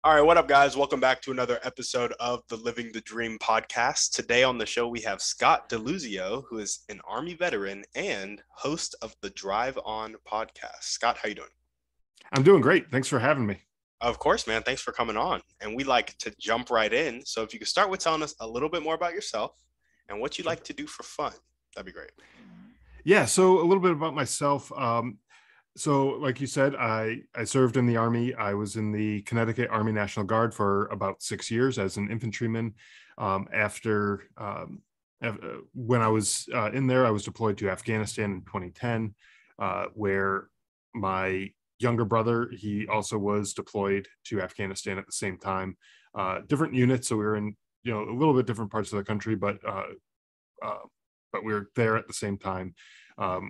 All right, what up, guys? Welcome back to another episode of the Living the Dream podcast. Today on the show, we have Scott DeLuzio, who is an Army veteran and host of the Drive On podcast. Scott, how you doing? I'm doing great. Thanks for having me. Of course, man. Thanks for coming on. And we like to jump right in. So if you could start with telling us a little bit more about yourself and what you Sure. like to do for fun, that'd be great. Yeah, so a little bit about myself. So like you said, I served in the Army. I was in the Connecticut Army National Guard for about 6 years as an infantryman. After when I was in there, I was deployed to Afghanistan in 2010, where my younger brother, he also was deployed to Afghanistan at the same time. Different units, so we were in a little bit different parts of the country, uh, but we were there at the same time,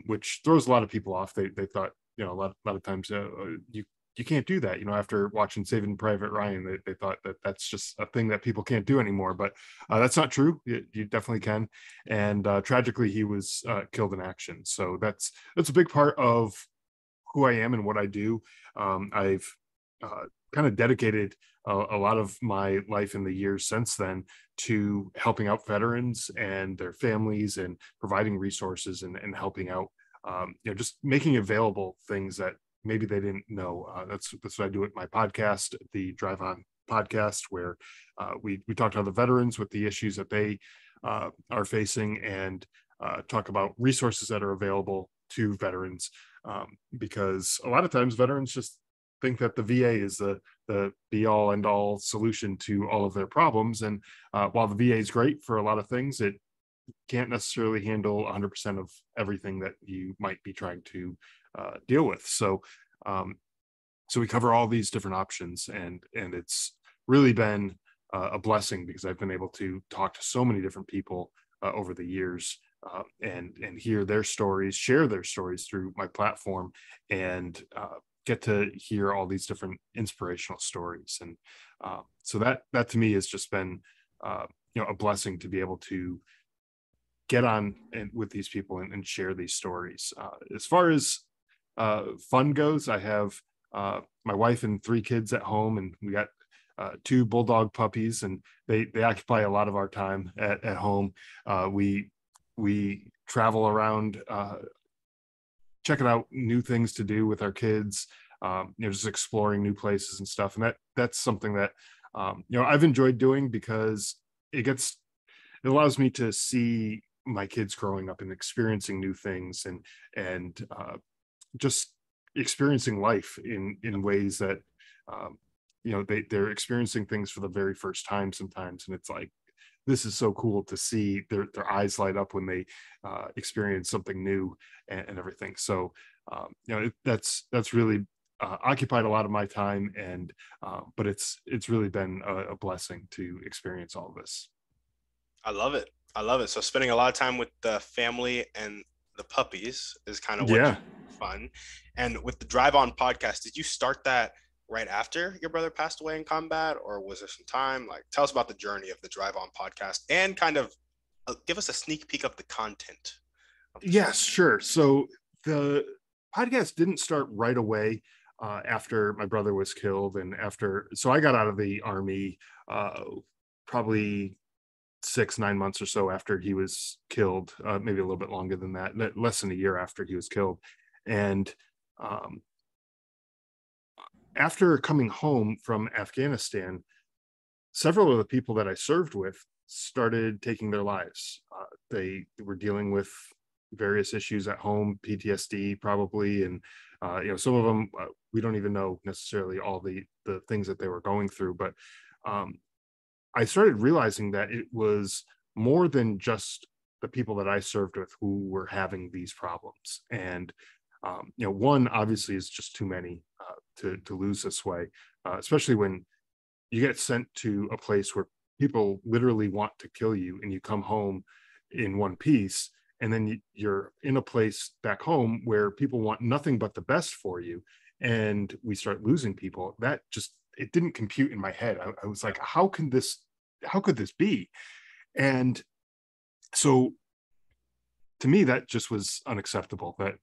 which throws a lot of people off. They thought, a lot of times, you can't do that. After watching Saving Private Ryan, they thought that that's just a thing that people can't do anymore. But that's not true. You definitely can. And tragically, he was killed in action. So that's a big part of who I am and what I do. I've kind of dedicated a lot of my life in the years since then to helping out veterans and their families and providing resources and helping out, just making available things that maybe they didn't know. That's what I do at my podcast, the Drive On podcast, where we talk to other veterans with the issues that they are facing and talk about resources that are available to veterans, because a lot of times veterans just think that the VA is the be all end all solution to all of their problems. And while the VA is great for a lot of things, it can't necessarily handle 100% of everything that you might be trying to deal with. So we cover all these different options, and it's really been a blessing because I've been able to talk to so many different people over the years, and hear their stories, share their stories through my platform, and get to hear all these different inspirational stories. And so that to me has just been a blessing to be able to get on and with these people and share these stories. As far as fun goes, I have my wife and 3 kids at home, and we got 2 bulldog puppies, and they occupy a lot of our time at home. We travel around, checking out new things to do with our kids, just exploring new places and stuff. And that's something that I've enjoyed doing because it allows me to see my kids growing up and experiencing new things, and just experiencing life in ways that they're experiencing things for the very first time sometimes, and it's like, this is so cool to see their eyes light up when they experience something new, and everything. So that's really occupied a lot of my time, and but it's really been a blessing to experience all of this. I love it. I love it. So spending a lot of time with the family and the puppies is kind of what you Yeah. do for fun. And with the Drive On podcast, did you start that right after your brother passed away in combat, or was there some time? Like, tell us about the journey of the Drive On podcast and kind of give us a sneak peek of the content of the show. Yes, sure. So the podcast didn't start right away after my brother was killed, and so I got out of the Army uh, probably 6, 9 months or so after he was killed, maybe a little bit longer than that, less than a year after he was killed. And um, after coming home from Afghanistan, several of the people that I served with started taking their lives. They were dealing with various issues at home, PTSD probably, and some of them we don't even know necessarily all the things that they were going through. But um, I started realizing that it was more than just the people that I served with who were having these problems. And one obviously is just too many to lose this way, especially when you get sent to a place where people literally want to kill you, and you come home in one piece, and then you're in a place back home where people want nothing but the best for you, and we start losing people. That just, it didn't compute in my head. I was like, how could this be? And so to me, that just was unacceptable. That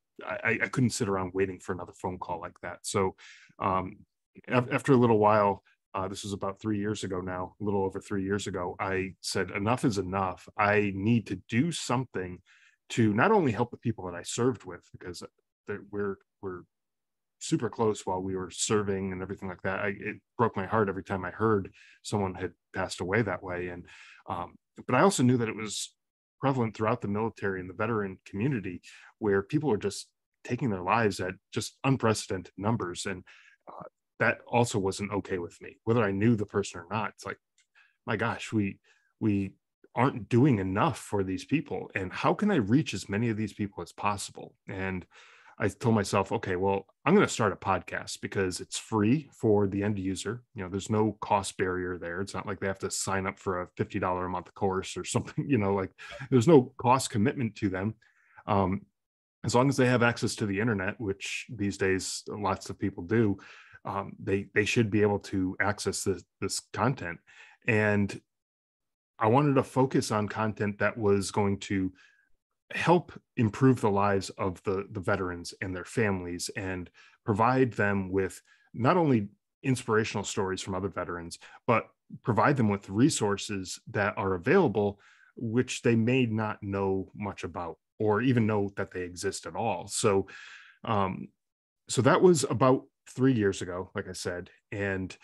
I couldn't sit around waiting for another phone call like that. So after a little while, this was about 3 years ago now, a little over 3 years ago, I said, enough is enough. I need to do something to not only help the people that I served with, because we're super close while we were serving and everything like that. It broke my heart every time I heard someone had passed away that way. And but I also knew that it was prevalent throughout the military and the veteran community, where people are just taking their lives at just unprecedented numbers. And that also wasn't okay with me, whether I knew the person or not. It's like, my gosh, we aren't doing enough for these people. And how can I reach as many of these people as possible? And I told myself, okay, well, I'm going to start a podcast because it's free for the end user. There's no cost barrier there. It's not like they have to sign up for a $50 a month course or something, like there's no cost commitment to them. As long as they have access to the internet, which these days lots of people do, they should be able to access this content. And I wanted to focus on content that was going to help improve the lives of the veterans and their families, and provide them with not only inspirational stories from other veterans, but provide them with resources that are available, which they may not know much about or even know that they exist at all. So that was about 3 years ago, like I said. And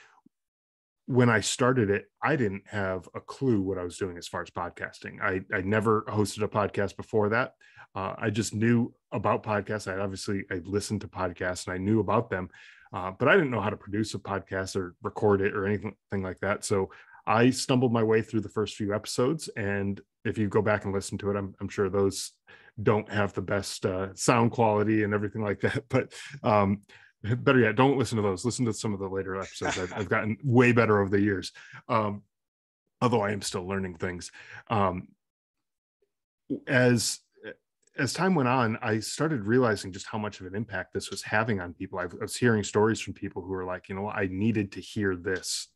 when I started it, I didn't have a clue what I was doing as far as podcasting. I never hosted a podcast before that. I just knew about podcasts. I listened to podcasts and I knew about them, but I didn't know how to produce a podcast or record it or anything like that. So I stumbled my way through the first few episodes. And if you go back and listen to it, I'm sure those don't have the best sound quality and everything like that. But better yet, don't listen to those. Listen to some of the later episodes. I've gotten way better over the years, although I am still learning things. As time went on, I started realizing just how much of an impact this was having on people. I was hearing stories from people who were like, I needed to hear this,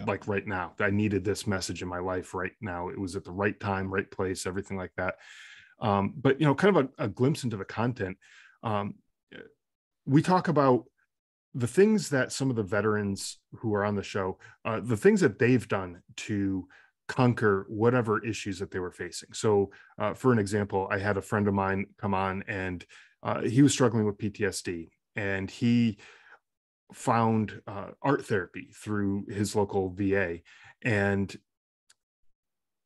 like right now. I needed this message in my life right now. It was at the right time, right place, everything like that. But kind of a glimpse into the content. We talk about the things that some of the veterans who are on the show, the things that they've done to conquer whatever issues that they were facing. So for an example, I had a friend of mine come on, and he was struggling with PTSD, and he found art therapy through his local VA. And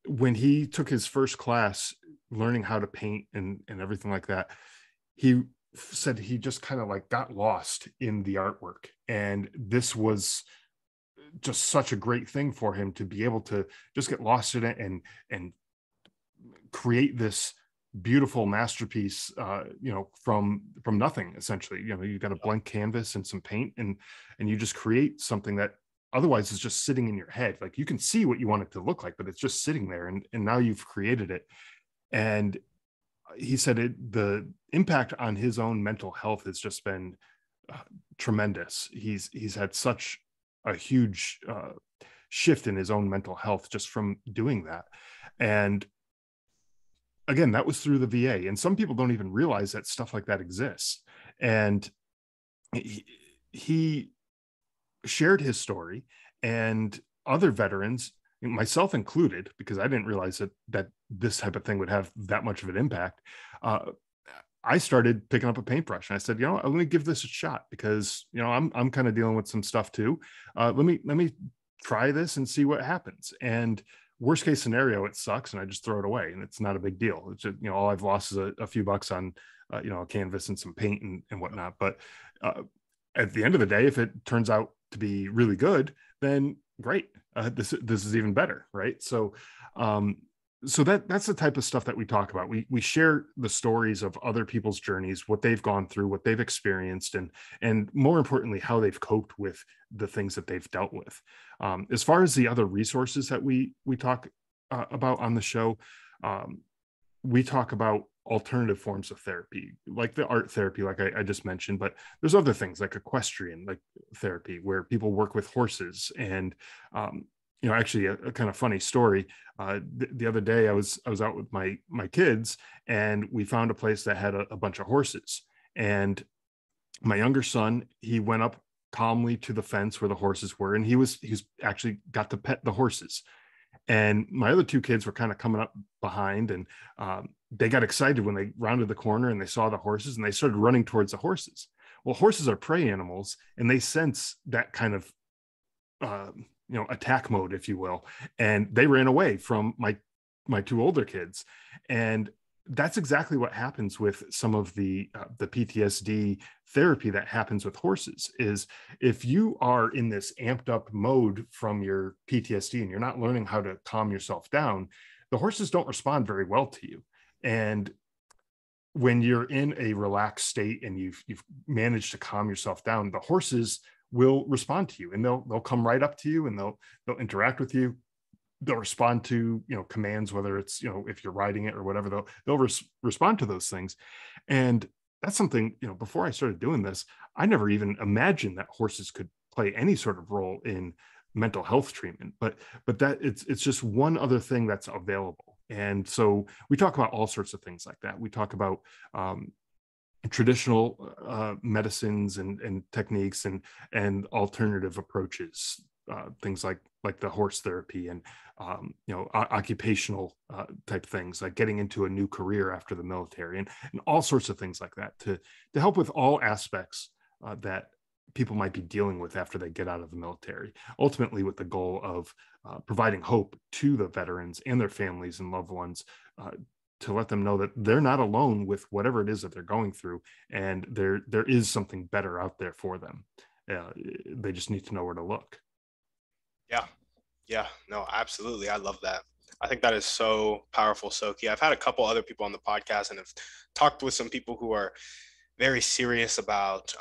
when he took his first class learning how to paint and everything like that, he said he just kind of like got lost in the artwork. And this was just such a great thing for him to be able to just get lost in it and create this beautiful masterpiece, from nothing, essentially. You got a blank canvas and some paint, and you just create something that otherwise is just sitting in your head. Like, you can see what you want it to look like, but it's just sitting there, and now you've created it. And he said the impact on his own mental health has just been tremendous. He's had such a huge shift in his own mental health just from doing that. And again, that was through the VA. And some people don't even realize that stuff like that exists. And he shared his story, and other veterans, myself included, because I didn't realize that this type of thing would have that much of an impact. I started picking up a paintbrush, and I said, let me give this a shot, because I'm kind of dealing with some stuff too. Let me try this and see what happens. And worst case scenario, it sucks and I just throw it away, and it's not a big deal. It's just, all I've lost is a few bucks on a canvas and some paint and whatnot. But at the end of the day, if it turns out to be really good, then great. This is even better, right? So that's the type of stuff that we talk about. We share the stories of other people's journeys, what they've gone through, what they've experienced, and more importantly, how they've coped with the things that they've dealt with. As far as the other resources that we talk about on the show, we talk about alternative forms of therapy, like the art therapy, like I just mentioned, but there's other things like equestrian, like therapy, where people work with horses. And actually a kind of funny story. The other day I was out with my kids, and we found a place that had a bunch of horses. And my younger son, he went up calmly to the fence where the horses were, and he was actually got to pet the horses. And my other two kids were kind of coming up behind, and they got excited when they rounded the corner and they saw the horses, and they started running towards the horses. Well, horses are prey animals, and they sense that kind of attack mode, if you will, and they ran away from my two older kids. And that's exactly what happens with some of the PTSD therapy that happens with horses. Is if you are in this amped up mode from your PTSD and you're not learning how to calm yourself down, the horses don't respond very well to you. And when you're in a relaxed state and you've managed to calm yourself down, the horses will respond to you, and they'll come right up to you, and they'll interact with you. They'll respond to commands, whether it's if you're riding it or whatever. They'll respond to those things. And that's something, before I started doing this, I never even imagined that horses could play any sort of role in mental health treatment. But that it's just one other thing that's available. And so we talk about all sorts of things like that. We talk about traditional medicines and techniques and alternative approaches, things like the horse therapy, and occupational type things, like getting into a new career after the military, and all sorts of things like that to help with all aspects that people might be dealing with after they get out of the military, ultimately with the goal of providing hope to the veterans and their families and loved ones, to let them know that they're not alone with whatever it is that they're going through, and there is something better out there for them. They just need to know where to look. Yeah, no, absolutely. I love that. I think that is so powerful, so key. I've had a couple other people on the podcast and have talked with some people who are very serious about,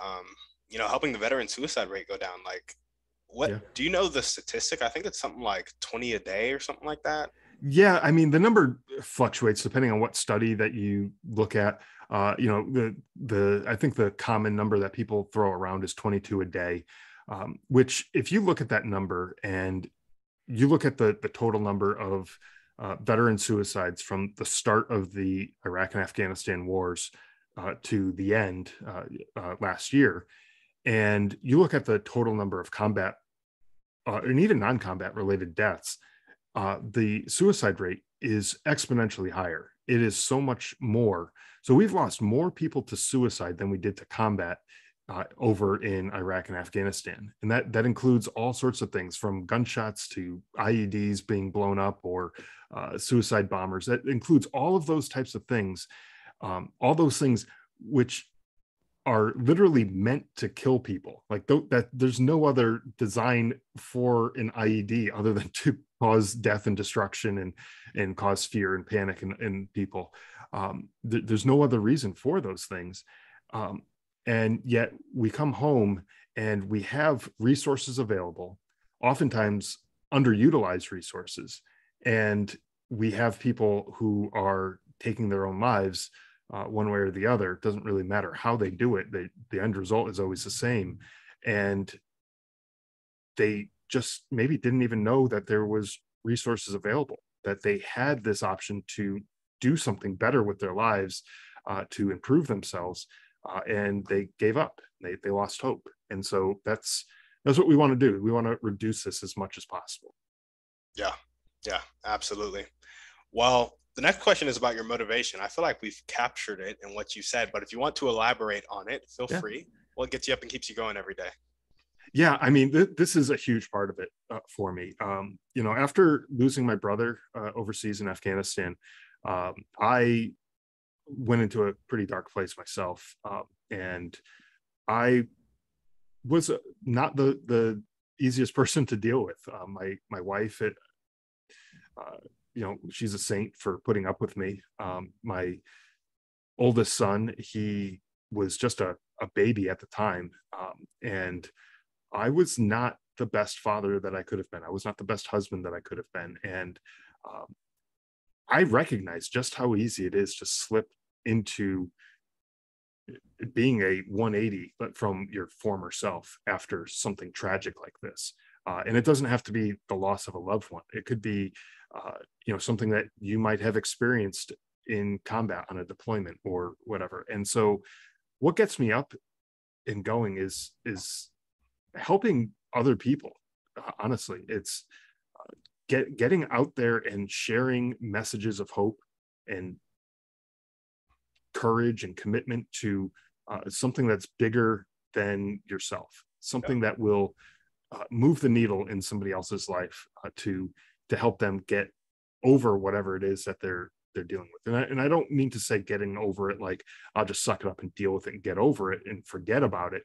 helping the veteran suicide rate go down. Like, do you know the statistic? I think it's something like 20 a day or something like that. Yeah, I mean, the number fluctuates depending on what study that you look at. I think the common number that people throw around is 22 a day, which, if you look at that number and you look at the total number of veteran suicides from the start of the Iraq and Afghanistan wars to the end last year, and you look at the total number of combat and even non-combat related deaths, the suicide rate is exponentially higher. It is so much more. So we've lost more people to suicide than we did to combat over in Iraq and Afghanistan. And that includes all sorts of things, from gunshots to IEDs being blown up, or suicide bombers. That includes all of those types of things, all those things which are literally meant to kill people. Like that there's no other design for an IED other than to cause death and destruction and cause fear and panic in people. There's no other reason for those things. And yet we come home and we have resources available, oftentimes underutilized resources. And we have people who are taking their own lives one way or the other. It doesn't really matter how they do it. The end result is always the same. And they just maybe didn't even know that there was resources available, that they had this option to do something better with their lives, to improve themselves. And they gave up. They lost hope. And so that's what we want to do. We want to reduce this as much as possible. Yeah, absolutely. Well, the next question is about your motivation. I feel like we've captured it in what you said, but if you want to elaborate on it, feel free. What gets you up and keeps you going every day? Yeah, I mean, this is a huge part of it for me. After losing my brother overseas in Afghanistan, I went into a pretty dark place myself, and I was not the easiest person to deal with. My wife, she's a saint for putting up with me. My oldest son, he was just a baby at the time, and I was not the best father that I could have been. I was not the best husband that I could have been. And I recognize just how easy it is to slip into being a 180, but from your former self after something tragic like this. And it doesn't have to be the loss of a loved one. It could be, something that you might have experienced in combat on a deployment or whatever. And so what gets me up and going is helping other people. Honestly, it's getting out there and sharing messages of hope and courage and commitment to something that's bigger than yourself, something that will move the needle in somebody else's life to help them get over whatever it is that they're dealing with. And I don't mean to say getting over it like I'll just suck it up and deal with it and get over it and forget about it,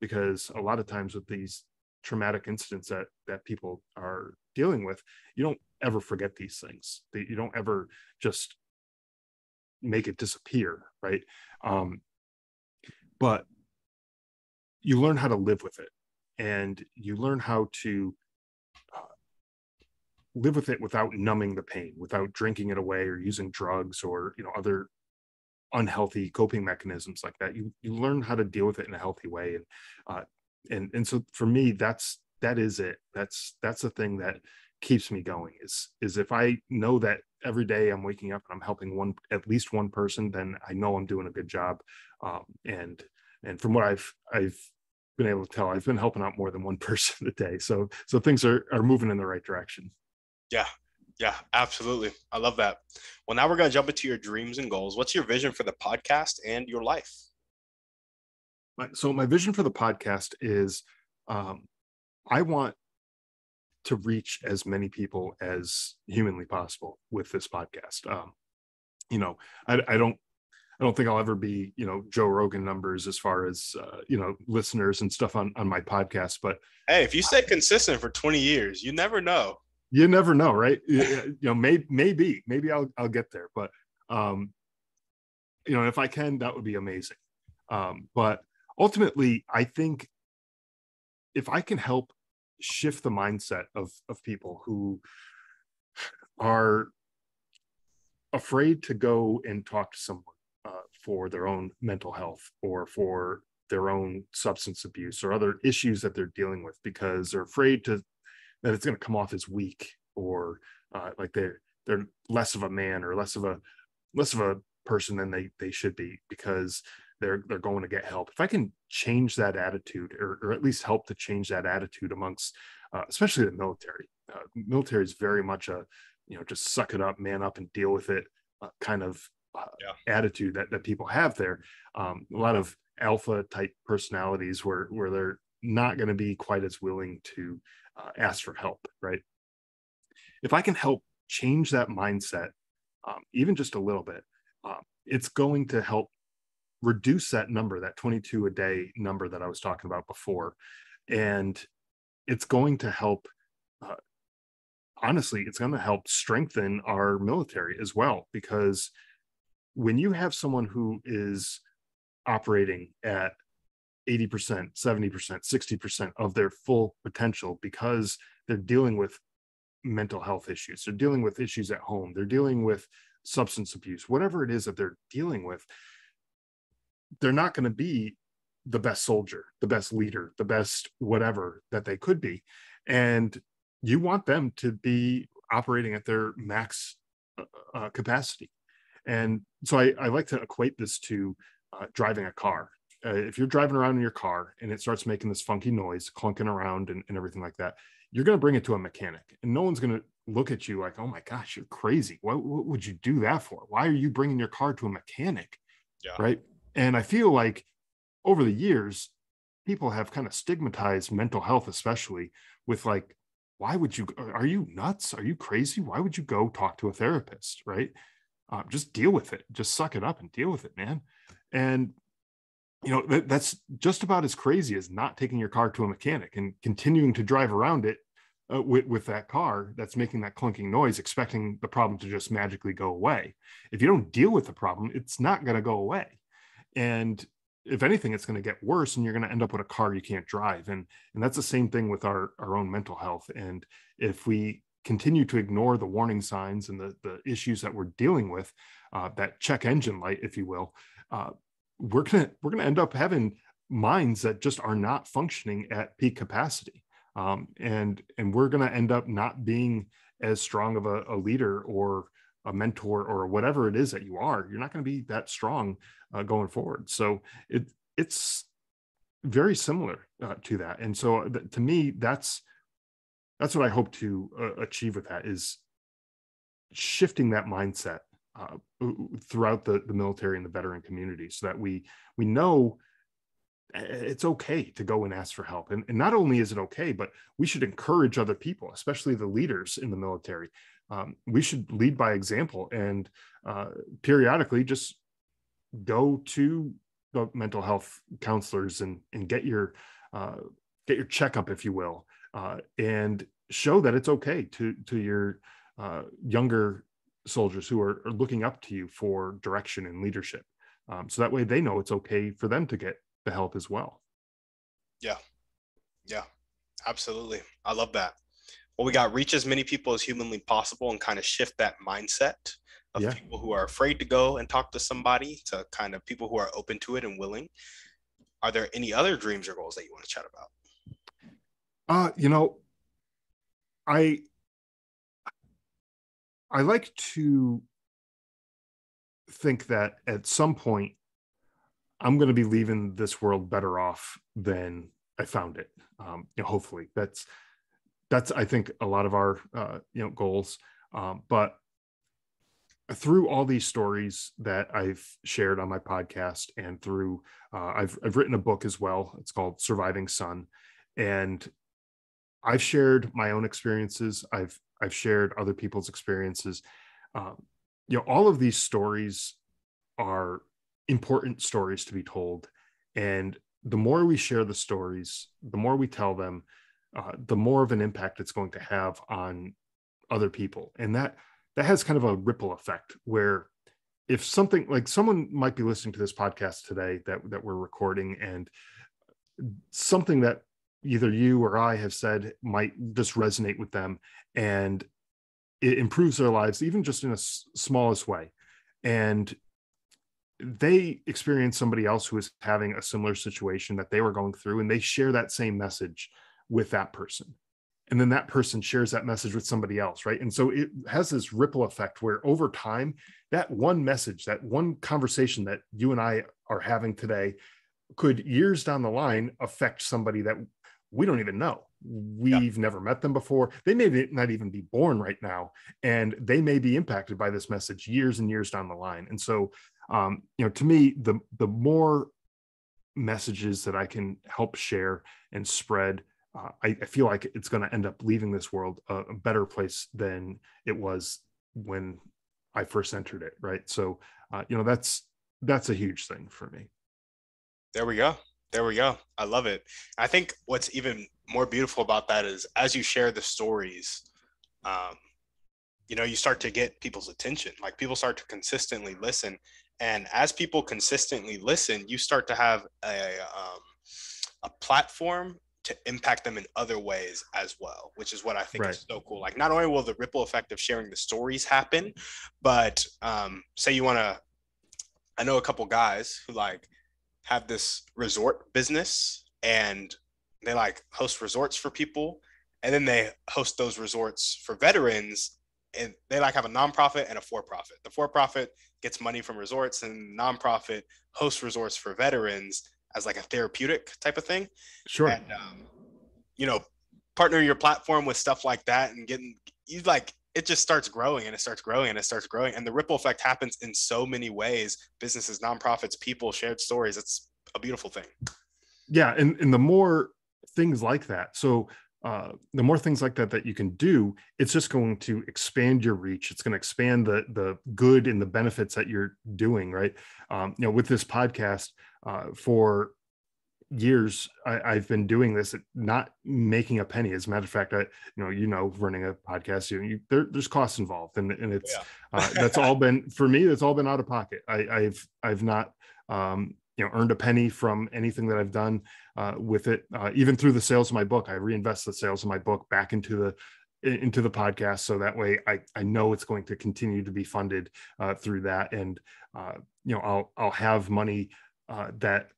because a lot of times with these traumatic incidents that people are dealing with, you don't ever forget these things. You don't ever just make it disappear, right? But you learn how to live with it, and you learn how to live with it without numbing the pain, without drinking it away or using drugs or other unhealthy coping mechanisms like that. You learn how to deal with it in a healthy way, and so for me, that is it. That's the thing that keeps me going. Is if I know that every day I'm waking up and I'm helping at least one person, then I know I'm doing a good job. And from what I've been able to tell, I've been helping out more than one person a day. So things are moving in the right direction. Yeah, absolutely. I love that. Well, now we're going to jump into your dreams and goals. What's your vision for the podcast and your life? So my vision for the podcast is I want to reach as many people as humanly possible with this podcast. I don't think I'll ever be, Joe Rogan numbers as far as, listeners and stuff on my podcast. But hey, if you stay consistent for 20 years, you never know. You never know, right? Maybe I'll get there. But, if I can, that would be amazing. But ultimately, I think if I can help shift the mindset of people who are afraid to go and talk to someone for their own mental health or for their own substance abuse or other issues that they're dealing with, because they're afraid that it's going to come off as weak or like they're less of a man or less of a person than they should be because they're going to get help. If I can change that attitude or at least help to change that attitude amongst especially the military. Military is very much a just suck it up, man up, and deal with it kind of attitude that people have there. A lot of alpha type personalities where they're not going to be quite as willing to ask for help, right? If I can help change that mindset, even just a little bit, it's going to help reduce that number, that 22 a day number that I was talking about before. And it's going to help, honestly, it's going to help strengthen our military as well, because when you have someone who is operating at 80%, 70%, 60% of their full potential because they're dealing with mental health issues, they're dealing with issues at home, they're dealing with substance abuse, whatever it is that they're dealing with, they're not going to be the best soldier, the best leader, the best whatever that they could be. And you want them to be operating at their max capacity. And so I like to equate this to driving a car. If you're driving around in your car and it starts making this funky noise, clunking around and everything like that, you're going to bring it to a mechanic, and no one's going to look at you like, oh my gosh, you're crazy. What would you do that for? Why are you bringing your car to a mechanic? Yeah. Right. And I feel like over the years, people have kind of stigmatized mental health, especially with like, why would you, are you nuts? Are you crazy? Why would you go talk to a therapist? Right. Just deal with it. Just suck it up and deal with it, man. And that's just about as crazy as not taking your car to a mechanic and continuing to drive around it with that car that's making that clunking noise, expecting the problem to just magically go away. If you don't deal with the problem, it's not going to go away. And if anything, it's going to get worse, and you're going to end up with a car you can't drive. And that's the same thing with our own mental health. And if we continue to ignore the warning signs and the issues that we're dealing with, that check engine light, if you will, we're gonna end up having minds that just are not functioning at peak capacity, and we're gonna end up not being as strong of a leader or a mentor or whatever it is that you are. You're not going to be that strong going forward. So it's very similar to that. And so to me, that's what I hope to achieve with that, is shifting that mindset uh, throughout the military and the veteran community, so that we know it's okay to go and ask for help. And not only is it okay, but we should encourage other people, especially the leaders in the military. We should lead by example, and periodically just go to the mental health counselors and get your checkup, if you will, and show that it's okay to your younger soldiers who are looking up to you for direction and leadership. So that way they know it's okay for them to get the help as well. Yeah. Yeah, absolutely. I love that. Well, we got reach as many people as humanly possible and kind of shift that mindset of Yeah. people who are afraid to go and talk to somebody to kind of people who are open to it and willing. Are there any other dreams or goals that you want to chat about? You know, I like to think that at some point I'm going to be leaving this world better off than I found it. Hopefully that's I think a lot of our goals. But through all these stories that I've shared on my podcast, and through I've written a book as well. It's called Surviving Son, and I've shared my own experiences. I've shared other people's experiences. Um, all of these stories are important stories to be told, and the more we share the stories, the more we tell them, the more of an impact it's going to have on other people. And that has kind of a ripple effect, where if something, like, someone might be listening to this podcast today that we're recording, and something that either you or I have said might just resonate with them, and it improves their lives, even just in a smallest way. And they experience somebody else who is having a similar situation that they were going through, and they share that same message with that person. And then that person shares that message with somebody else, right? And so it has this ripple effect where over time, that one message, that one conversation that you and I are having today could years down the line affect somebody that we don't even know. We've never met them before. They may not even be born right now, and they may be impacted by this message years and years down the line. And so, to me, the more messages that I can help share and spread, I feel like it's going to end up leaving this world a better place than it was when I first entered it. Right. So, that's a huge thing for me. There we go. There we go. I love it. I think what's even more beautiful about that is, as you share the stories, you start to get people's attention. Like, people start to consistently listen. And as people consistently listen, you start to have a platform to impact them in other ways as well, which is what I think is so cool. Like, not only will the ripple effect of sharing the stories happen, but say you want to, I know a couple guys who have this resort business, and they host resorts for people, and then they host those resorts for veterans, and they have a nonprofit and a for-profit. The for-profit gets money from resorts, and nonprofit hosts resorts for veterans as a therapeutic type of thing. Sure. And partner your platform with stuff like that, and getting you it just starts growing, and it starts growing, and it starts growing. And the ripple effect happens in so many ways: businesses, nonprofits, people, shared stories. It's a beautiful thing. Yeah. And the more things like that, so the more things like that you can do, it's just going to expand your reach. It's going to expand the good and the benefits that you're doing, right? With this podcast, for years, I've been doing this, not making a penny. As a matter of fact, running a podcast, there's costs involved, and it's that's all been, for me, that's all been out of pocket. I've not earned a penny from anything that I've done with it. Even through the sales of my book, I reinvest the sales of my book back into the podcast, so that way I know it's going to continue to be funded through that, and I'll have money that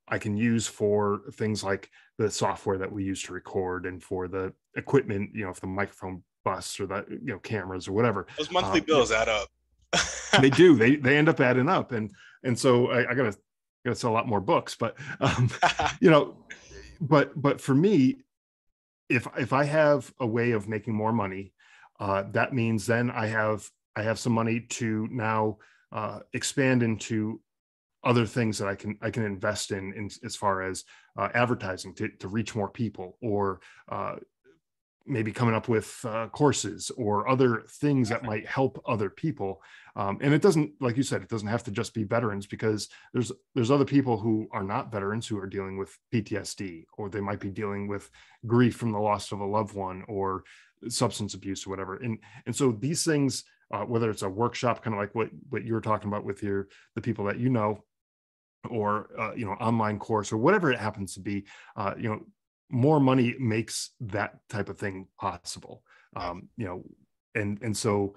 I can use for things like the software that we use to record, and for the equipment, if the microphone busts, or the cameras or whatever. Those monthly bills add up. They do. They end up adding up, and so I gotta gotta sell a lot more books, but you know, but for me, if I have a way of making more money, that means then I have some money to now expand into other things that I can invest in as far as advertising to reach more people, or maybe coming up with courses or other things that might help other people. And it doesn't, like you said, it doesn't have to just be veterans, because there's other people who are not veterans who are dealing with PTSD, or they might be dealing with grief from the loss of a loved one, or substance abuse or whatever. And so these things, whether it's a workshop, kind of like what you were talking about with the people that you know, or online course, or whatever it happens to be, more money makes that type of thing possible. And so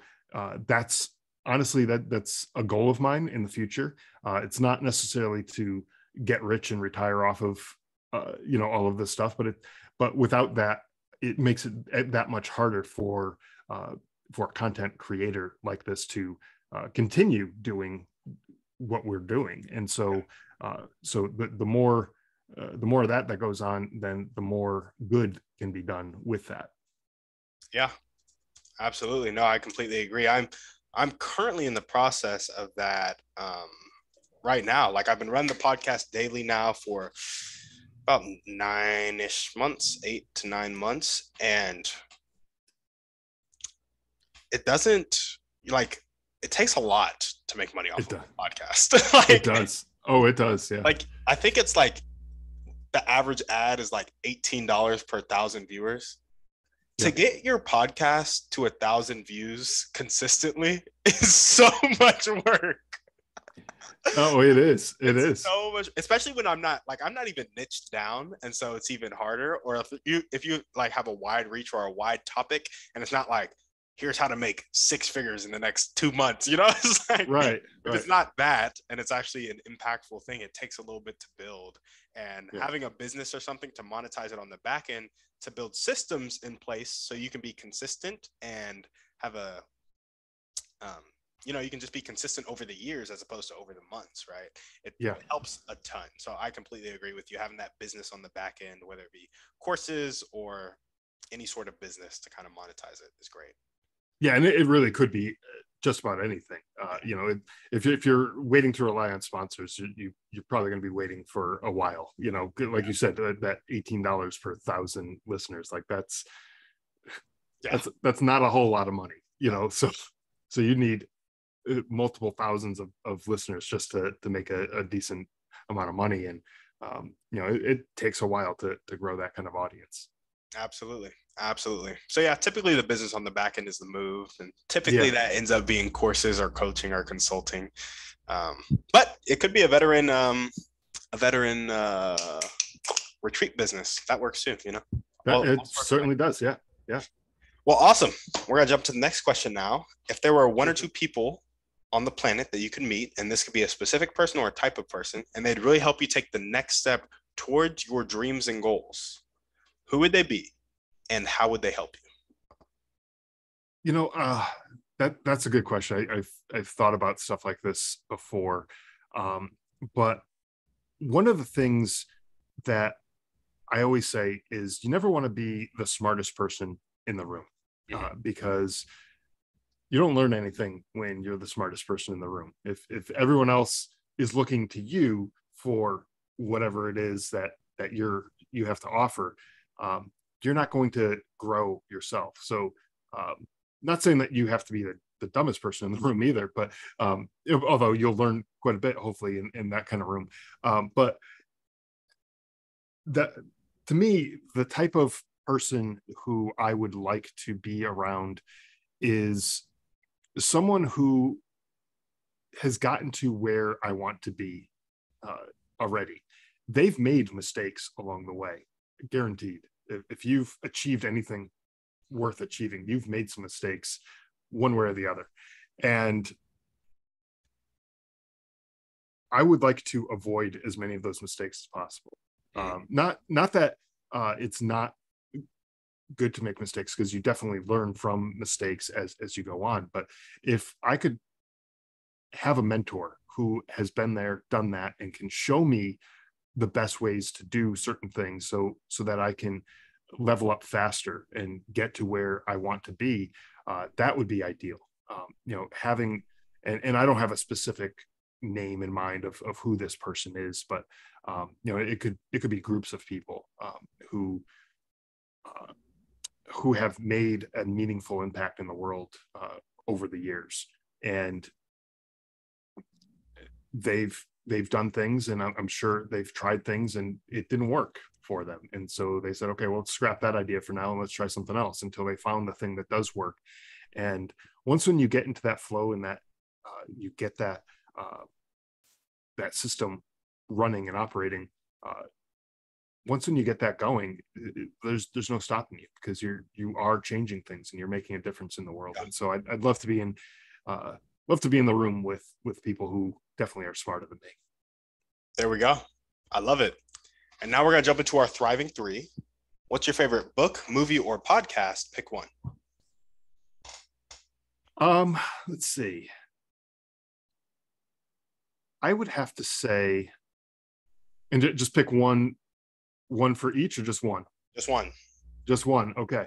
that's honestly that's a goal of mine in the future. It's not necessarily to get rich and retire off of all of this stuff, but without that, it makes it that much harder for a content creator like this to continue doing what we're doing. And so the more of that goes on, then the more good can be done with that. Yeah, absolutely. No, I completely agree. I'm currently in the process of that right now. Like, I've been running the podcast daily now for about 8 to 9 months, and it doesn't, like, it takes a lot to make money off of a podcast. Like, it does. Oh, it does. Yeah. Like, I think it's like the average ad is like $18 per 1,000 viewers. To get your podcast to 1,000 views consistently is so much work. Oh, it is. It is so much, especially when I'm not even niched down, and so it's even harder. Or if you like have a wide reach or a wide topic, and it's not like, here's how to make 6 figures in the next 2 months, it's like, right. If it's not that, and it's actually an impactful thing, it takes a little bit to build. And having a business or something to monetize it on the back end, to build systems in place so you can be consistent and have a you can just be consistent over the years as opposed to over the months, right? It helps a ton. So I completely agree with you. Having that business on the back end, whether it be courses or any sort of business to kind of monetize it, is great. Yeah, and it really could be just about anything. If you're waiting to rely on sponsors, you're probably going to be waiting for a while. Like you said, that $18 per 1,000 listeners, like that's not a whole lot of money. So you need multiple thousands of listeners just to make a decent amount of money, and it takes a while to grow that kind of audience. Absolutely. So yeah, typically the business on the back end is the move, and typically that ends up being courses or coaching or consulting. But it could be a veteran retreat business. That works too, It certainly does. Yeah. Well, awesome. We're gonna jump to the next question now. If there were 1 or 2 people on the planet that you could meet, and this could be a specific person or a type of person, and they'd really help you take the next step towards your dreams and goals, who would they be, and how would they help you? That's a good question. I've thought about stuff like this before, but one of the things that I always say is you never want to be the smartest person in the room, because you don't learn anything when you're the smartest person in the room. If everyone else is looking to you for whatever it is that you have to offer, you're not going to grow yourself. So not saying that you have to be the dumbest person in the room either, but although you'll learn quite a bit, hopefully, in that kind of room. But that, to me, the type of person who I would like to be around is someone who has gotten to where I want to be already. They've made mistakes along the way, guaranteed. If you've achieved anything worth achieving, you've made some mistakes one way or the other. And I would like to avoid as many of those mistakes as possible. Not that it's not good to make mistakes, because you definitely learn from mistakes as you go on. But if I could have a mentor who has been there, done that, and can show me the best ways to do certain things so that I can level up faster and get to where I want to be, that would be ideal. Having, and I don't have a specific name in mind of who this person is, but it could be groups of people who have made a meaningful impact in the world over the years, and they've done things, and I'm sure they've tried things and it didn't work for them, and so they said, okay, well, let's scrap that idea for now and let's try something else, until they found the thing that does work. And once when you get into that flow and that you get that system running and operating, once when you get that going, there's no stopping you, because you are changing things and you're making a difference in the world. And so I'd love to be in the room with people who definitely are smarter than me. There we go. I love it. And now we're gonna jump into our thriving three. What's your favorite book, movie, or podcast? Pick one. Let's see. I would have to say, and just pick one for each, or just one? Just one. Just one. Okay.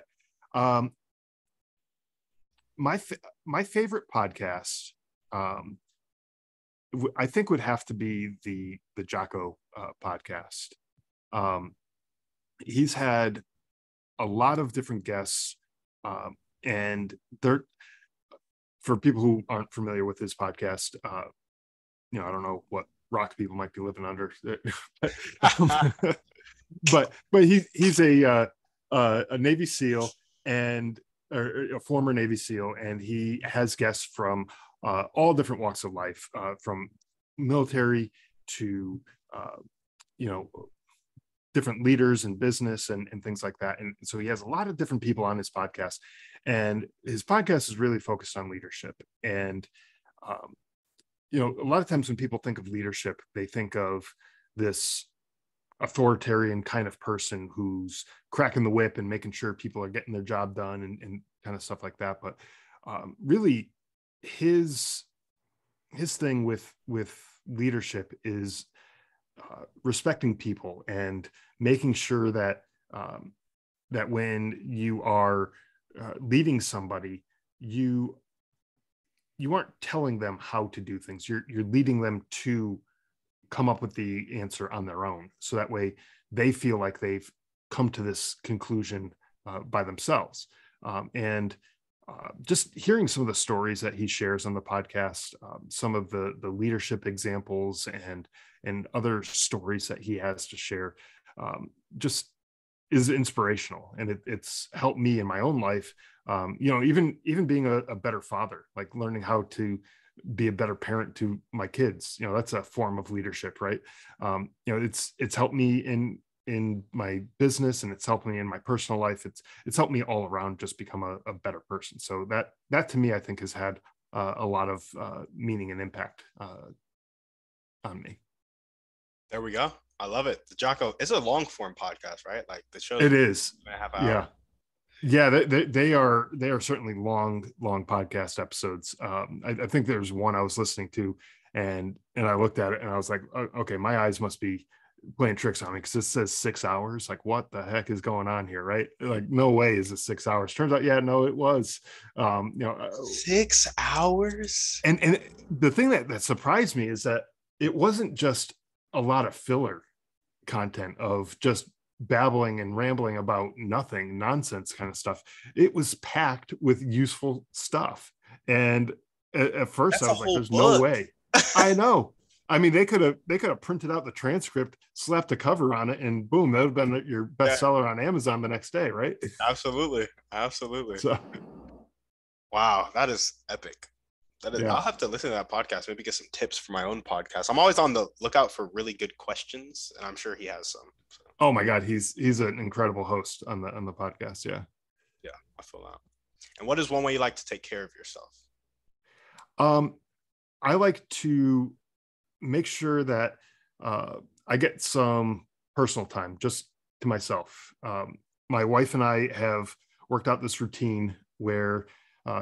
My favorite podcast, I think, would have to be the Jocko podcast. He's had a lot of different guests, and they're, for people who aren't familiar with his podcast, I don't know what rock people might be living under, but he's a Navy SEAL, and a former Navy SEAL, and he has guests from all different walks of life, from military to different leaders in business and things like that. And so he has a lot of different people on his podcast, and his podcast is really focused on leadership. And a lot of times when people think of leadership, they think of this authoritarian kind of person who's cracking the whip and making sure people are getting their job done and kind of stuff like that. But really, his thing with leadership is respecting people and making sure that that when you are leading somebody, you aren't telling them how to do things. You're leading them to come up with the answer on their own, so that way they feel like they've come to this conclusion by themselves. And just hearing some of the stories that he shares on the podcast, some of the leadership examples and other stories that he has to share, just is inspirational, and it's helped me in my own life. Even being a better father, like learning how to be a better parent to my kids, that's a form of leadership, right? It's helped me in my business, and it's helped me in my personal life. It's helped me all around just become a better person. So that to me, I think, has had a lot of meaning and impact on me. There we go. I love it. The Jocko, it's a long form podcast, right? Like the show. It is. A half hour. Yeah. They are certainly long podcast episodes. I think there's one I was listening to, and I looked at it and I was like, okay, my eyes must be playing tricks on me, because it says 6 hours. Like, what the heck is going on here, right? Like, no way is it 6 hours. Turns out, yeah, no, it was. 6 hours. And the thing that surprised me is that it wasn't just a lot of filler content of just babbling and rambling about nothing, nonsense kind of stuff. It was packed with useful stuff. And at first I was like, there's no way. I know. I mean, they could have printed out the transcript, slapped a cover on it, and boom, that would have been your bestseller on Amazon the next day, right? Absolutely. So, wow, that is epic. Yeah. I'll have to listen to that podcast, maybe get some tips for my own podcast. I'm always on the lookout for really good questions, and I'm sure he has some. So. Oh my God, he's an incredible host on the podcast. Yeah, I feel that. And what is one way you like to take care of yourself? I like to make sure that I get some personal time just to myself. My wife and I have worked out this routine where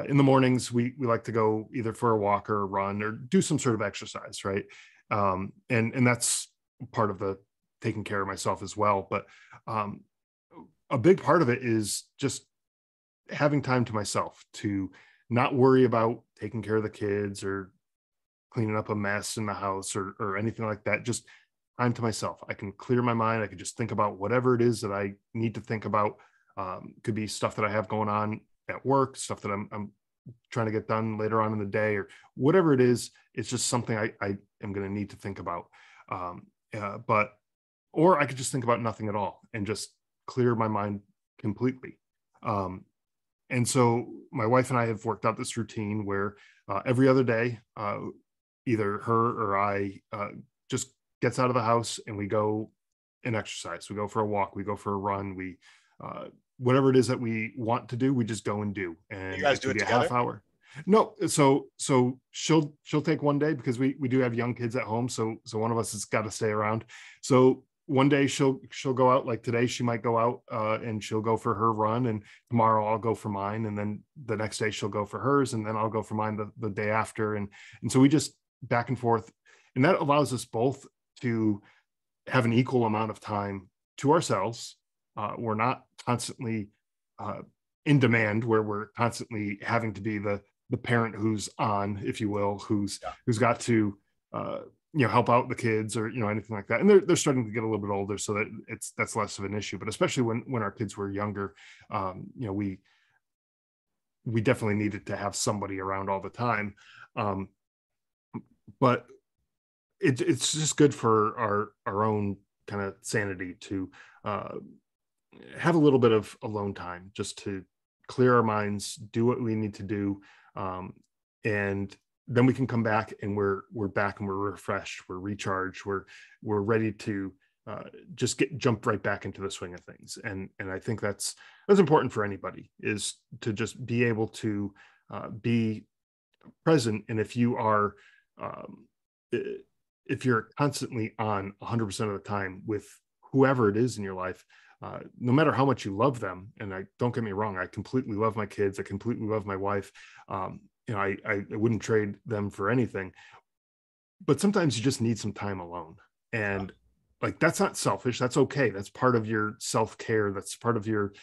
in the mornings, we like to go either for a walk or a run or do some sort of exercise, right? And that's part of the taking care of myself as well. But um, a big part of it is just having time to myself, to not worry about taking care of the kids or cleaning up a mess in the house or anything like that. Just time to myself. I can clear my mind. I can just think about whatever it is that I need to think about. Could be stuff that I have going on at work, stuff that I'm trying to get done later on in the day, or whatever it is. It's just something I am going to need to think about. But or I could just think about nothing at all and just clear my mind completely. And so my wife and I have worked out this routine where every other day, either her or I just gets out of the house and we go and exercise. We go for a walk, we go for a run, we whatever it is that we want to do, we just go and do. You And guys it do could it be a together? half hour. No, so she'll take one day because we do have young kids at home. So one of us has got to stay around. So one day she'll go out, like today she might go out and she'll go for her run, and tomorrow I'll go for mine, and then the next day she'll go for hers, and then I'll go for mine the day after. And so we just back and forth, and that allows us both to have an equal amount of time to ourselves. We're not constantly in demand where we're constantly having to be the parent who's on, if you will, who's got to help out the kids or anything like that. And they're starting to get a little bit older, so that that's less of an issue. But especially when our kids were younger, we definitely needed to have somebody around all the time. But it's just good for our own kind of sanity to have a little bit of alone time, just to clear our minds, do what we need to do, and then we can come back and we're back and we're refreshed, we're recharged, we're ready to just jump right back into the swing of things. And I think that's important for anybody, is to just be able to be present. And if you are if you're constantly on 100% of the time with whoever it is in your life, no matter how much you love them, and I don't get me wrong, I completely love my kids, I completely love my wife, I wouldn't trade them for anything, but sometimes you just need some time alone. And like, that's not selfish, that's okay, that's part of your self-care, that's part of your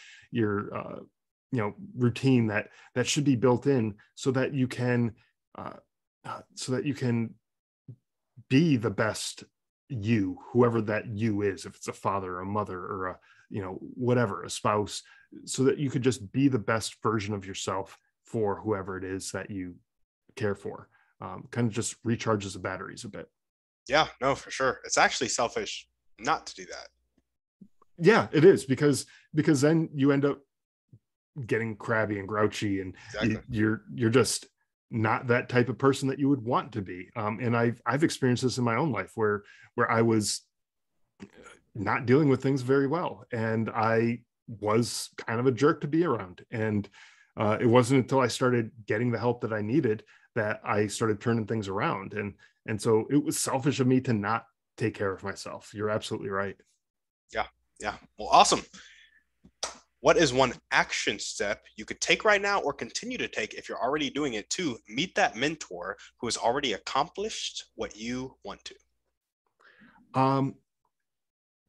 routine that should be built in, so that you can be the best you, whoever that you is, if it's a father or a mother or a whatever, a spouse, so that you could just be the best version of yourself for whoever it is that you care for. Kind of just recharges the batteries a bit. Yeah, no, for sure. It's actually selfish not to do that. Yeah, it is, because then you end up getting crabby and grouchy, and Exactly. you're just not that type of person that you would want to be. And I've experienced this in my own life where I was not dealing with things very well, and I was kind of a jerk to be around. And it wasn't until I started getting the help that I needed that I started turning things around. And so it was selfish of me to not take care of myself. You're absolutely right. Yeah. Yeah. Well, awesome. What is one action step you could take right now or continue to take if you're already doing it to meet that mentor who has already accomplished what you want to? Um,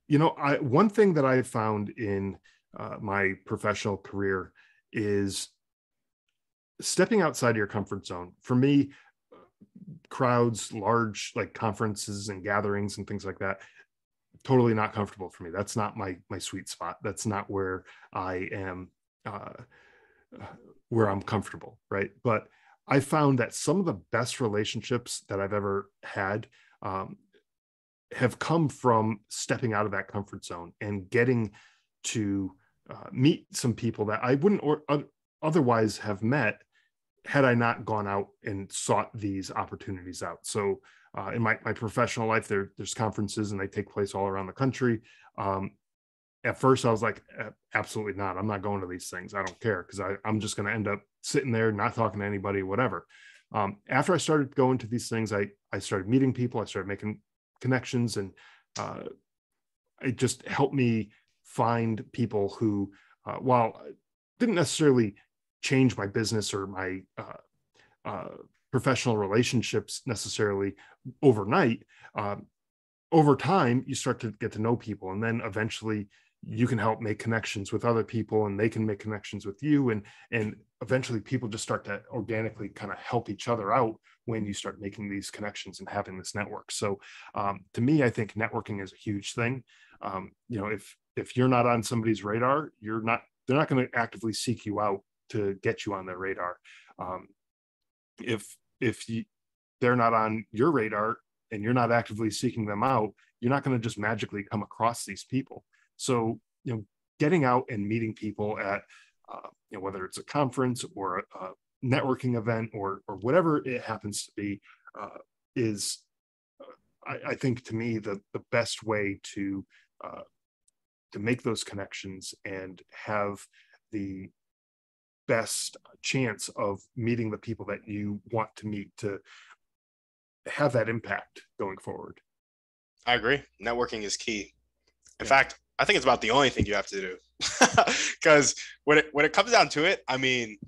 one thing that I found in my professional career is stepping outside your comfort zone. For me, crowds, large like conferences and gatherings and things like that, totally not comfortable for me. That's not my sweet spot. That's not where I am, where I'm comfortable, right? But I found that some of the best relationships that I've ever had have come from stepping out of that comfort zone and getting to meet some people that I wouldn't otherwise have met had I not gone out and sought these opportunities out. So in my professional life, there's conferences and they take place all around the country. At first I was like, absolutely not. I'm not going to these things. I don't care, because I'm just going to end up sitting there, not talking to anybody, whatever. After I started going to these things, I started meeting people, I started making connections, and it just helped me find people who, while didn't necessarily change my business or my professional relationships necessarily overnight. Over time, you start to get to know people, and then eventually you can help make connections with other people, and they can make connections with you, and eventually people just start to organically kind of help each other out when you start making these connections and having this network. So to me, I think networking is a huge thing. If you're not on somebody's radar, they're not going to actively seek you out to get you on their radar. If they're not on your radar and you're not actively seeking them out, you're not going to just magically come across these people. So, getting out and meeting people at, whether it's a conference or a networking event or whatever it happens to be, is, I think, to me, the best way to make those connections and have the best chance of meeting the people that you want to meet to have that impact going forward. I agree. Networking is key. In fact, I think it's about the only thing you have to do. Because when it comes down to it, I mean,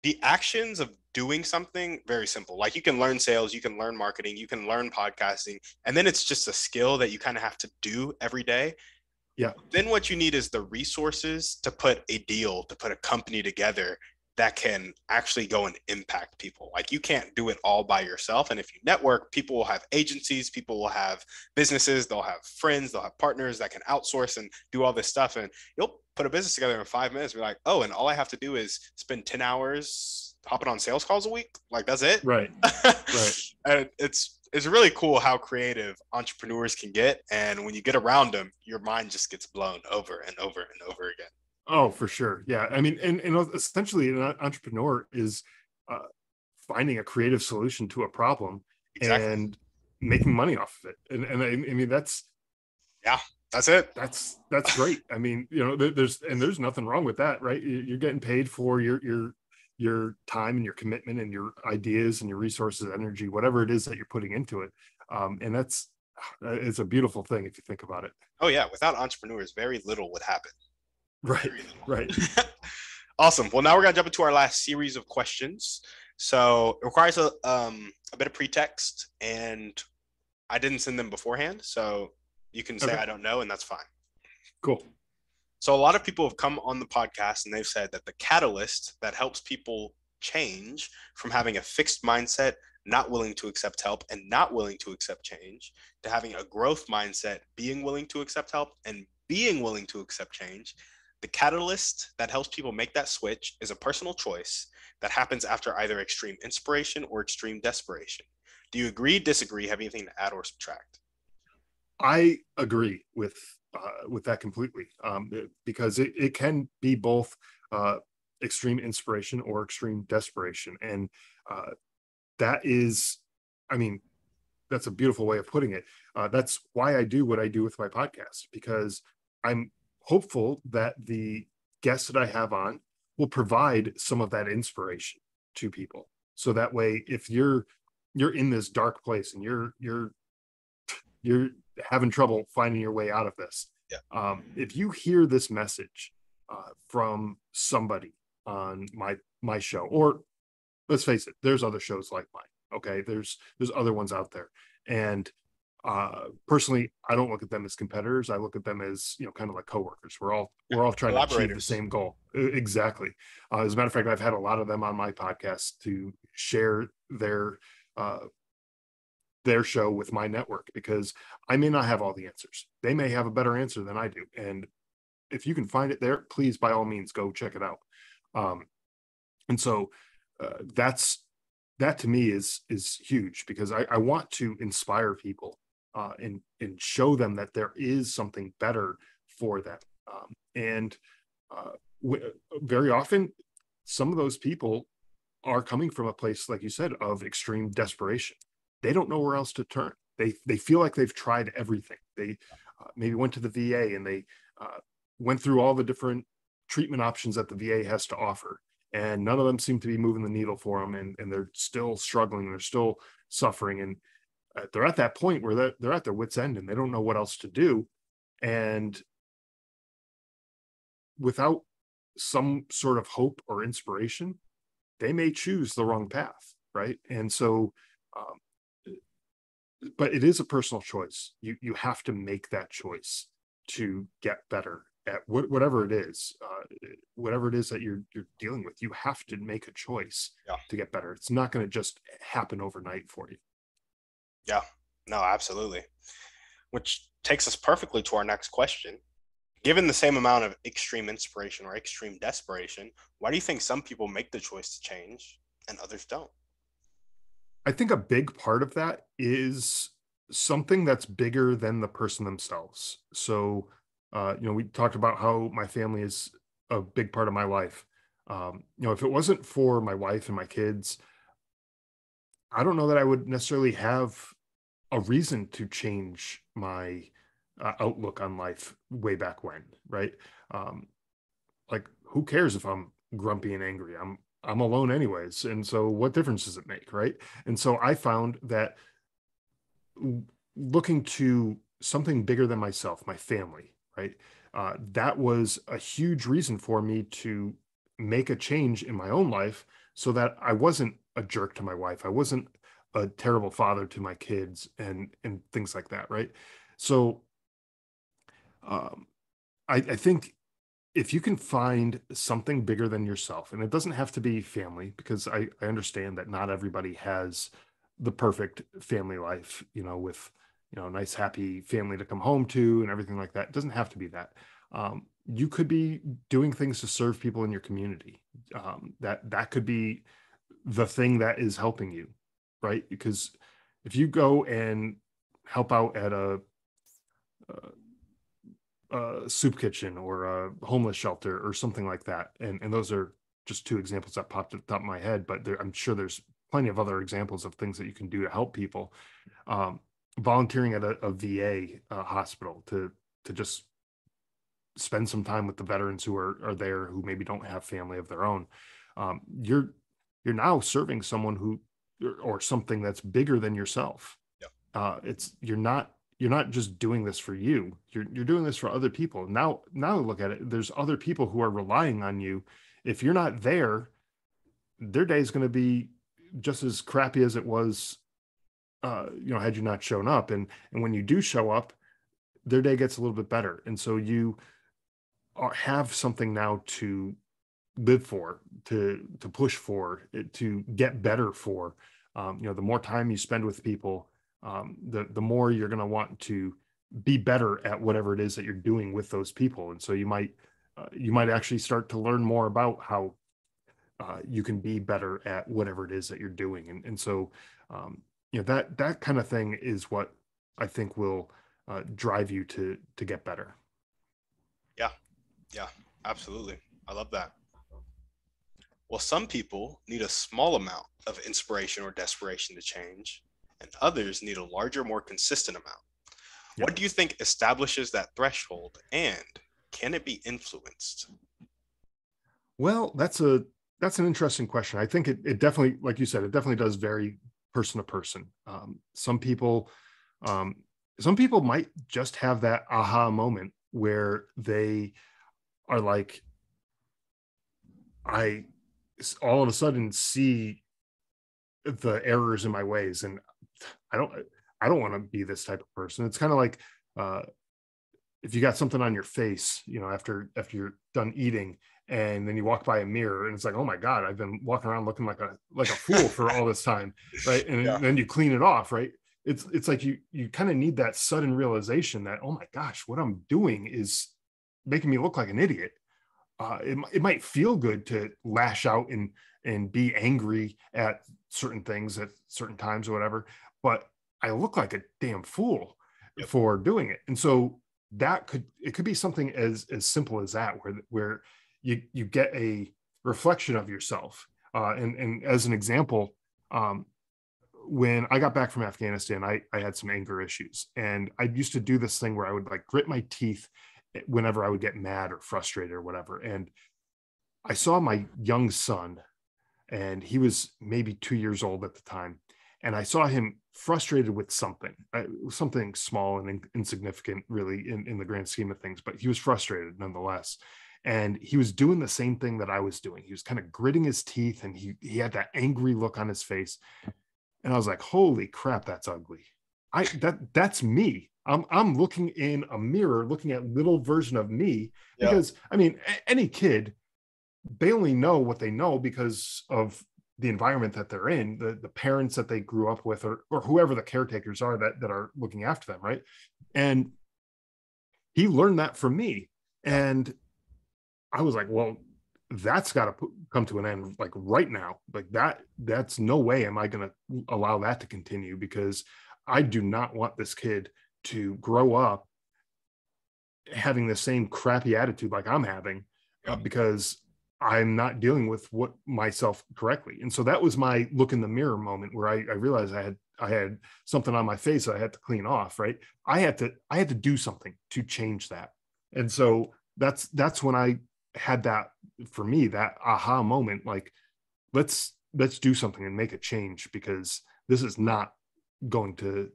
the actions of doing something, very simple. Like, you can learn sales, you can learn marketing, you can learn podcasting, and then it's just a skill that you kind of have to do every day. Yeah. Then what you need is the resources to put a company together that can actually go and impact people. Like, you can't do it all by yourself. And if you network, people will have agencies, people will have businesses, they'll have friends, they'll have partners that can outsource and do all this stuff. And you'll put a business together in 5 minutes, be like, oh, and all I have to do is spend 10 hours hopping on sales calls a week. Like, that's it. Right. And it's really cool how creative entrepreneurs can get. And when you get around them, your mind just gets blown over and over and over again. Oh, for sure. Yeah. I mean, and essentially an entrepreneur is finding a creative solution to a problem. Exactly. And making money off of it. And I mean, that's it. That's great. I mean, there's nothing wrong with that, right? You're getting paid for your time and your commitment and your ideas and your resources, energy, whatever it is that you're putting into it. And it's a beautiful thing if you think about it. Oh yeah. Without entrepreneurs, very little would happen. Right. Awesome. Well, now we're going to jump into our last series of questions. So it requires a bit of pretext, and I didn't send them beforehand. So you can say, okay, I don't know, and that's fine. Cool. So a lot of people have come on the podcast and they've said that the catalyst that helps people change from having a fixed mindset, not willing to accept help and not willing to accept change, to having a growth mindset, being willing to accept help and being willing to accept change, the catalyst that helps people make that switch is a personal choice that happens after either extreme inspiration or extreme desperation. Do you agree, disagree, have anything to add or subtract? I agree with that completely, because it can be both extreme inspiration or extreme desperation. And that is, I mean, that's a beautiful way of putting it. That's why I do what I do with my podcast, because I'm hopeful that the guests that I have on will provide some of that inspiration to people. So that way, if you're in this dark place and you're having trouble finding your way out of this, if you hear this message from somebody on my show, or let's face it, there's other shows like mine. Okay, there's other ones out there, and personally, I don't look at them as competitors. I look at them as, kind of like coworkers. We're all trying to achieve the same goal. Exactly. As a matter of fact, I've had a lot of them on my podcast to share their show with my network, because I may not have all the answers. They may have a better answer than I do. And if you can find it there, please, by all means, go check it out. And so that to me is huge, because I want to inspire people and show them that there is something better for them. And very often, some of those people are coming from a place, like you said, of extreme desperation. They don't know where else to turn. They feel like they've tried everything. They maybe went to the VA and they went through all the different treatment options that the VA has to offer, and none of them seem to be moving the needle for them, and they're still struggling. They're still suffering, and they're at that point where they're at their wit's end and they don't know what else to do. And without some sort of hope or inspiration, they may choose the wrong path, right? And so, um, but it is a personal choice. You have to make that choice to get better at whatever it is, whatever it is that you're dealing with. You have to make a choice Yeah. to get better. It's not going to just happen overnight for you. Yeah. No, absolutely. Which takes us perfectly to our next question. Given the same amount of extreme inspiration or extreme desperation, why do you think some people make the choice to change and others don't? I think a big part of that is something that's bigger than the person themselves. So, we talked about how my family is a big part of my life. If it wasn't for my wife and my kids, I don't know that I would necessarily have a reason to change my outlook on life way back when, right? Um, like, who cares if I'm grumpy and angry? I'm alone anyways, and so what difference does it make, right? And so I found that looking to something bigger than myself, my family, right? That was a huge reason for me to make a change in my own life so that I wasn't a jerk to my wife. I wasn't a terrible father to my kids and things like that, right? So um, I think if you can find something bigger than yourself, and it doesn't have to be family, because I understand that not everybody has the perfect family life, with, a nice, happy family to come home to and everything like that. It doesn't have to be that. You could be doing things to serve people in your community. That could be the thing that is helping you, right? Because if you go and help out at soup kitchen or a homeless shelter or something like that. And those are just two examples that popped at the top of my head, but I'm sure there's plenty of other examples of things that you can do to help people. Um, Volunteering at a VA hospital to just spend some time with the veterans who are there, who maybe don't have family of their own. You're now serving someone who, or something that's bigger than yourself. It's you're not just doing this for you. You're doing this for other people. Now look at it. There's other people who are relying on you. If you're not there, their day is going to be just as crappy as it was, had you not shown up. And when you do show up, their day gets a little bit better. And so you have something now to live for, to push for, to get better for. The more time you spend with people, the more you're going to want to be better at whatever it is that you're doing with those people. And so you might actually start to learn more about how you can be better at whatever it is that you're doing. And so that kind of thing is what I think will drive you to get better. Yeah. Yeah. Absolutely. I love that. Well, some people need a small amount of inspiration or desperation to change, and others need a larger, more consistent amount. Yeah. What do you think establishes that threshold, and can it be influenced? Well, that's an interesting question. I think it definitely, like you said, it definitely does vary person to person. Um, some people might just have that aha moment where they are like, I all of a sudden see the errors in my ways, and I don't I don't want to be this type of person. It's kind of like uh, if you got something on your face, after you're done eating, and then you walk by a mirror, and it's like, oh my God, I've been walking around looking like a fool for all this time, right? Yeah. And then you clean it off, right? It's like you kind of need that sudden realization that, oh my gosh, what I'm doing is making me look like an idiot. It might feel good to lash out and be angry at certain things at certain times or whatever, but I look like a damn fool Yep. for doing it. And so it could be something as simple as that, where you get a reflection of yourself. And as an example, when I got back from Afghanistan, I had some anger issues, and I used to do this thing where I would like grit my teeth whenever I would get mad or frustrated or whatever. And I saw my young son, and he was maybe 2 years old at the time. And I saw him frustrated with something small and insignificant, really, in the grand scheme of things, but he was frustrated nonetheless. And he was doing the same thing that I was doing. He was kind of gritting his teeth, and he had that angry look on his face. And I was like, holy crap, that's ugly. That's me. I'm looking in a mirror, looking at little version of me, because I mean, any kid, they only know what they know because of the environment that they're in, the parents that they grew up with, or whoever the caretakers are that are looking after them, right? And he learned that from me. And I was like, well, that's got to come to an end, like right now. Like that's no way am I going to allow that to continue, because I do not want this kid to grow up having the same crappy attitude like I'm having, because I'm not dealing with what myself correctly. And so that was my look in the mirror moment, where I realized I had something on my face that I had to clean off, right? I had to do something to change that. And so that's when I had that, for me, that aha moment, like, let's do something and make a change, because this is not going to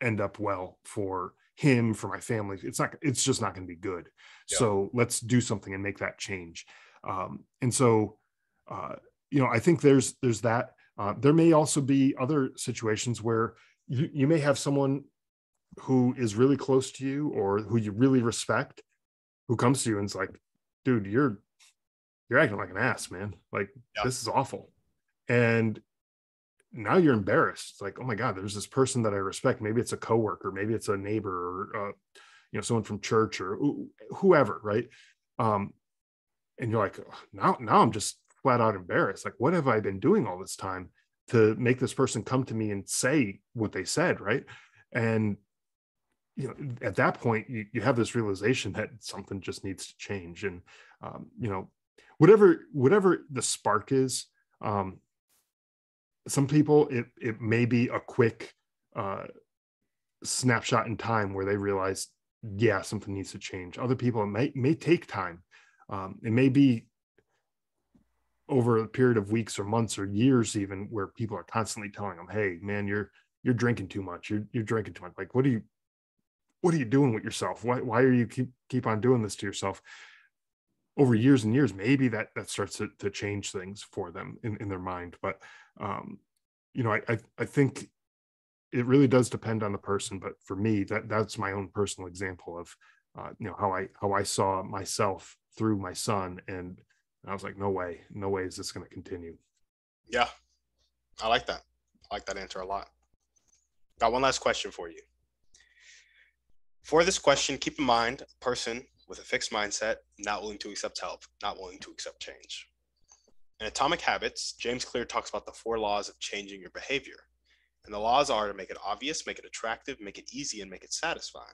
end up well for him, for my family. It's just not going to be good. So let's do something and make that change. And so I think there's that. There may also be other situations where you may have someone who is really close to you, or who you really respect, who comes to you and is like, dude, you're acting like an ass, man. Like, this is awful. And now you're embarrassed. It's like, oh my God, there's this person that I respect. Maybe it's a coworker, maybe it's a neighbor, or someone from church, or whoever, right? And you're like, now I'm just flat out embarrassed. Like, what have I been doing all this time to make this person come to me and say what they said, right? And at that point, you have this realization that something just needs to change. And whatever the spark is, some people, it may be a quick snapshot in time where they realize, yeah, something needs to change. Other people, it may take time. It may be over a period of weeks or months or years, even, where people are constantly telling them, hey man, you're drinking too much. You're drinking too much. Like, what are you doing with yourself? Why are you keep on doing this to yourself? Over years and years, maybe that starts to change things for them in their mind. But I think it really does depend on the person. But for me, that's my own personal example of how I saw myself through my son, and I was like, no way is this going to continue. Yeah, I like that. I like that answer a lot. Got one last question for you. For this question, keep in mind a person with a fixed mindset, not willing to accept help, not willing to accept change. In Atomic Habits, James Clear talks about the 4 laws of changing your behavior. And the laws are to make it obvious, make it attractive, make it easy, and make it satisfying.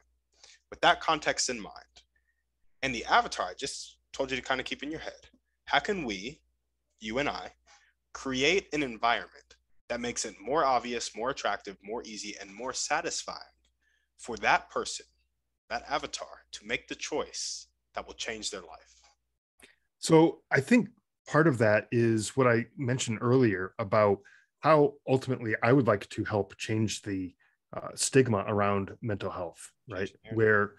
With that context in mind, and the avatar I just told you to kind of keep in your head, how can we, you and I, create an environment that makes it more obvious, more attractive, more easy, and more satisfying for that person, that avatar, to make the choice that will change their life? So I think part of that is what I mentioned earlier about how ultimately I would like to help change the stigma around mental health, right? Where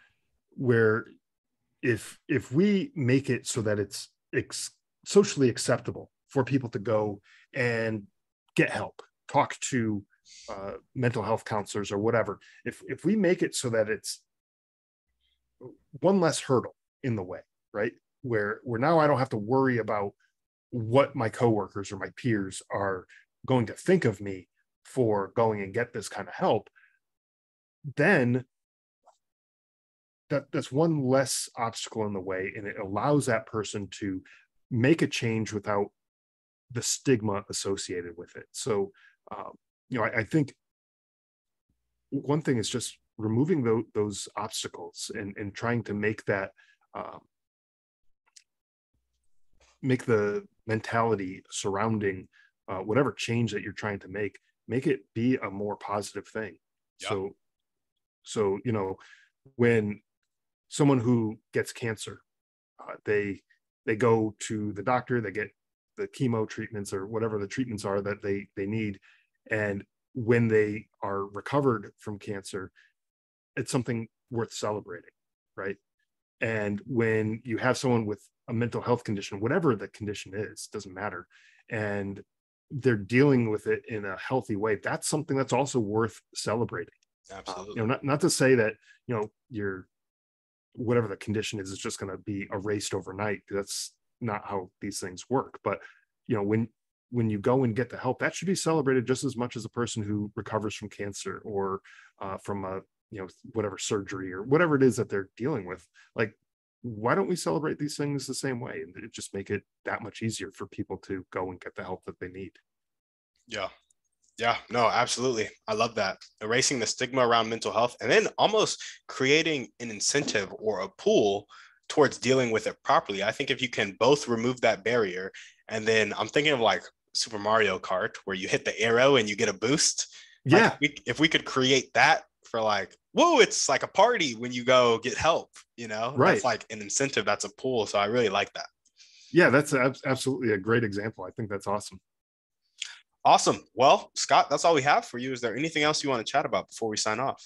if we make it so that it's socially acceptable for people to go and get help, talk to mental health counselors or whatever, if we make it so that it's one less hurdle in the way, right? Where now I don't have to worry about what my coworkers or my peers are going to think of me for going and get this kind of help, then that's one less obstacle in the way, and it allows that person to make a change without the stigma associated with it. So I think one thing is just removing those obstacles and trying to make that make the mentality surrounding whatever change that you're trying to make it be a more positive thing. Yeah. So when someone who gets cancer, they go to the doctor, they get the chemo treatments or whatever the treatments are that they need, and when they are recovered from cancer, it's something worth celebrating, right? And when you have someone with a mental health condition, whatever the condition is, doesn't matter. And they're dealing with it in a healthy way. That's something that's also worth celebrating. Absolutely. Not to say that, your whatever the condition is just going to be erased overnight. That's not how these things work. But, when you go and get the help, that should be celebrated just as much as a person who recovers from cancer or from a, whatever surgery or whatever it is that they're dealing with. Like, why don't we celebrate these things the same way? And it just make it that much easier for people to go and get the help that they need. Yeah. Yeah, no, absolutely. I love that. Erasing the stigma around mental health and then almost creating an incentive or a pool towards dealing with it properly. I think if you can both remove that barrier, and then I'm thinking of like Super Mario Kart where you hit the arrow and you get a boost. Yeah. Like if we could create that for like, whoa, it's like a party when you go get help, Right. That's like an incentive. That's a pool. So I really like that. Yeah, that's absolutely a great example. I think that's awesome. Awesome. Well, Scott, that's all we have for you. Is there anything else you want to chat about before we sign off?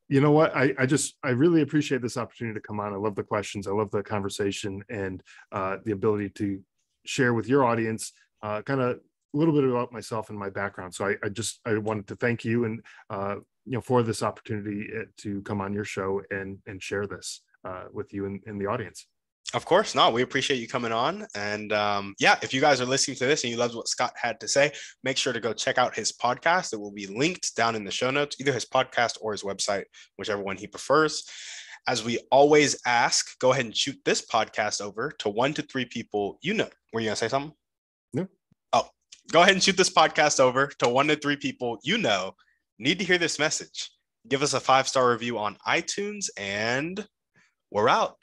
You know what? I really appreciate this opportunity to come on. I love the questions. I love the conversation and the ability to share with your audience kind of a little bit about myself and my background. So I wanted to thank you and for this opportunity to come on your show and share this with you and the audience. Of course. No, we appreciate you coming on. And if you guys are listening to this and you loved what Scott had to say, make sure to go check out his podcast. It will be linked down in the show notes, either his podcast or his website, whichever one he prefers. As we always ask, go ahead and shoot this podcast over to 1 to 3 people you know. Were you going to say something? No. Oh, go ahead and shoot this podcast over to 1 to 3 people you know need to hear this message. Give us a 5-star review on iTunes, and we're out.